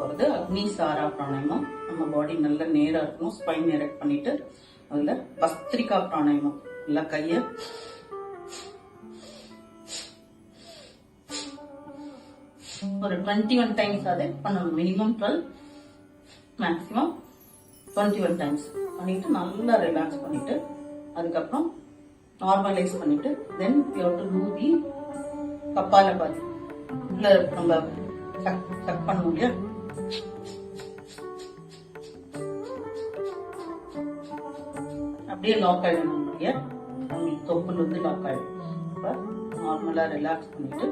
போறது அக்னி சாரா பிராணாயாமம். நம்ம பாடி நல்லா நேரா இருக்கணும். ஸ்பைன் எரெக்ட் பண்ணிட்டு அதுல பஸ்திரிகா பிராணாயாமம். நல்லா கைய ஒரு 21 டைம்ஸ் அதை பண்ணணும். மினிமம் 12, மேக்ஸிமம் 21 டைம்ஸ் பண்ணிட்டு நல்லா ரிலாக்ஸ் பண்ணிட்டு அதுக்கப்புறம் நார்மலைஸ் பண்ணிட்டு then you have to do the Kapalabhati. உள்ள நம்ம சக் பண்ண முடியும். அப்படியே லாக் ஆயிடும். நம்மளுடைய தொப்புள் வந்து லாக் ஆயிடும். நார்மலா ரிலாக்ஸ் பண்ணிட்டு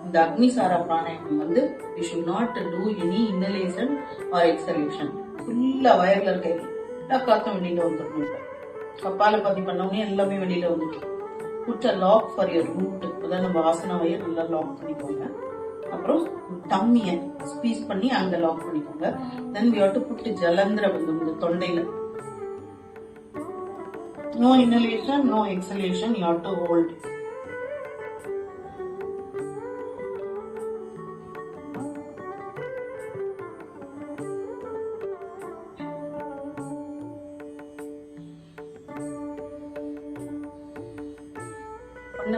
இந்த அக்னிசாரா பிராணாயாமம் வந்து you should not do any inhalation or exhalation. ஃபுல்லா வயர்ல இருக்க எல்லா காத்தும் வெளியில வந்துடணும். கபாலபாதி பண்ணவங்க எல்லாமே வெளியில வந்துடும். Put a lock for your root. அதான் நம்ம ஆசன வயர் நல்லா லாக் பண்ணிக்கோங்க. அப்புறம் டம்மிய ஸ்பீஸ் பண்ணி அங்க லாக் பண்ணிக்கோங்க. Then we have to put Jalandhara bandham இந்த தொண்டையில. No inhalation, no exhalation. You have to hold.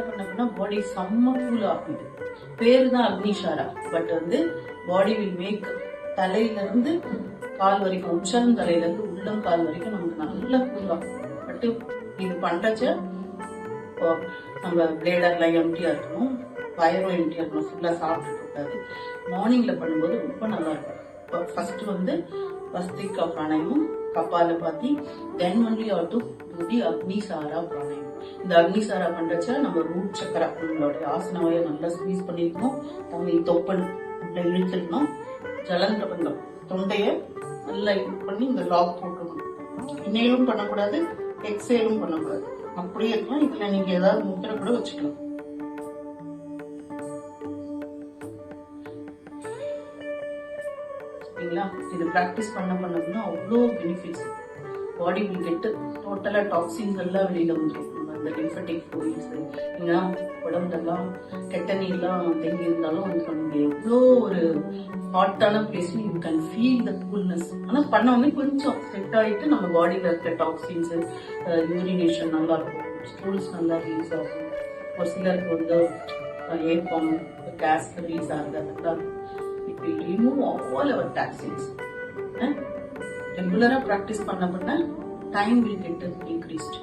பண்ண பாடி செம்ம கூல் ஆகுது. பேரு தான் அக்னிசாரா. பட் வந்து பாடி வில் மேக் தலையில இருந்து கால் வரைக்கும், உச்சம் தலையில இருந்து உள்ளம் கால் வரைக்கும் நமக்கு நல்ல கூல் ஆகும். பட் இது பண்றச்ச நம்ம பிளேடர்லாம் எம்டியா இருக்கணும், வயரும் எம்டியா இருக்கணும், ஃபுல்லா சாப்பிட்டு கூடாது. மார்னிங்ல பண்ணும்போது ரொம்ப நல்லா இருக்கும். ஃபர்ஸ்ட் வந்து Bhastrika pranayamam, Kapalabhati, then only you have to do the Agnisara pranayamam. இந்த அக்னிசாரா பண்றச்ச நம்ம ரூட் சக்கரா நம்மளோட ஆசனவைய நல்லா ஸ்குவீஸ் பண்ணிருக்கணும். தண்ணி தொப்பல் இழுத்துக்கணும். ஜலந்திர பந்தம் தொண்டைய நல்லா இது பண்ணி இந்த லாக் போட்டுக்கணும். இன்னையும் பண்ணக்கூடாது, எக்ஸேலும் பண்ணக்கூடாது. அப்படியே இருக்கலாம். இதுல நீங்க ஏதாவது முத்திரை கூட வச்சுக்கலாம். இது பிராக்டிஸ் பண்ணா அவ்வளோ பெனிஃபிட்ஸ். பாடி வில் கெட்டு டோட்டலா டாக்ஸின்ஸ் எல்லாம் வெளியில வந்துடும். அந்த லிம்பெட்டிக் ஃப்ளூயிட்ஸ் இல்லைன்னா உடம்புலாம் கெட்ட நீர்லாம் தேங்கி இருந்தாலும் வந்து எவ்வளோ ஒரு ஹாட்டான place you can feel the coolness. ஆனால் பண்ணவொடனே கொஞ்சம் செட் ஆகிட்டு நம்ம பாடியில் இருக்க டாக்ஸின்ஸ், யூரினேஷன் நல்லா இருக்கும், ஸ்டூல்ஸ் நல்லா ரிலீஸ் ஆகும். ஒரு சிலருக்கு வந்து ஏப்பம், கேஸ் ரிலீஸ் ஆகுது. அதெல்லாம் it will remove all our toxins. ரெகுலரா ப்ராக்டிஸ் பண்ண டைம் வில் கெட் இன்க்ரீஸ்ட்.